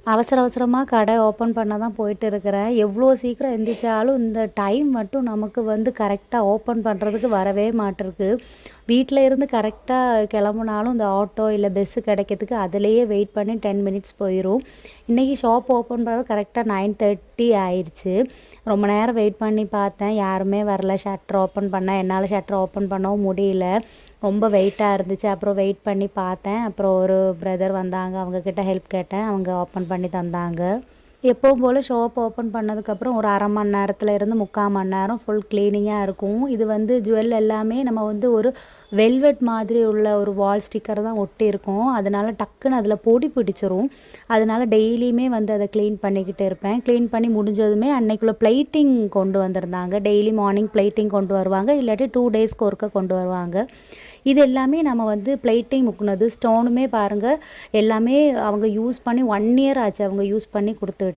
அவசர அவசரமாக கடை ஓப்பன் பண்ண தான் போயிட்டு இருக்கிறேன். எவ்வளோ சீக்கிரம் எந்திரிச்சாலும் இந்த டைம் மட்டும் நமக்கு வந்து கரெக்டாக ஓப்பன் பண்ணுறதுக்கு வரவே மாட்டிருக்கு. வீட்டில் இருந்து கரெக்டாக கிளம்புனாலும் இந்த ஆட்டோ இல்லை பஸ்ஸு கிடைக்கிறதுக்கு அதிலேயே வெயிட் பண்ணி 10 மினிட்ஸ் போயிடும். இன்றைக்கி ஷாப் ஓப்பன் பண்ணுறது கரெக்டாக 9:30 ஆயிடுச்சு. ரொம்ப நேரம் வெயிட் பண்ணி பார்த்தேன், யாருமே வரல. ஷட்டர் ஓப்பன் பண்ணேன், என்னால் ஷட்டர் ஓப்பன் பண்ணவும் முடியல. ரொம்ப வெயிட்டாக இருந்துச்சு. அப்புறம் வெயிட் பண்ணி பார்த்தேன். அப்புறம் ஒரு பிரதர் வந்தாங்க, அவங்கக்கிட்ட ஹெல்ப் கேட்டேன். அவங்க ஓப்பன் பண்ணி தந்தாங்க. எப்பவும் போல் ஷாப் ஓப்பன் பண்ணதுக்கப்புறம் ஒரு 1/2 மணி நேரத்தில் இருந்து 3/4 மணி நேரம் ஃபுல் க்ளீனிங்காக இருக்கும். இது வந்து ஜுவல் எல்லாமே நம்ம வந்து ஒரு வெல்வெட் மாதிரி உள்ள ஒரு வால் ஸ்டிக்கர் தான் ஒட்டி இருக்கும். அதனால டக்குன்னு அதில் பொடி பிடிச்சிரும். அதனால டெய்லியுமே வந்து அதை க்ளீன் பண்ணிக்கிட்டு இருப்பேன். க்ளீன் பண்ணி முடிஞ்சதுமே அன்னைக்குள்ள பிளேட்டிங் கொண்டு வந்திருந்தாங்க. டெய்லி மார்னிங் பிளேட்டிங் கொண்டு வருவாங்க, இல்லாட்டி 2 டேஸ்க்கு ஒருக்க கொண்டு வருவாங்க. இது எல்லாமே நம்ம வந்து பிளேட்டிங் முக்குனது. ஸ்டோனுமே பாருங்கள், எல்லாமே அவங்க யூஸ் பண்ணி 1 இயர் ஆச்சு அவங்க யூஸ் பண்ணி கொடுத்து.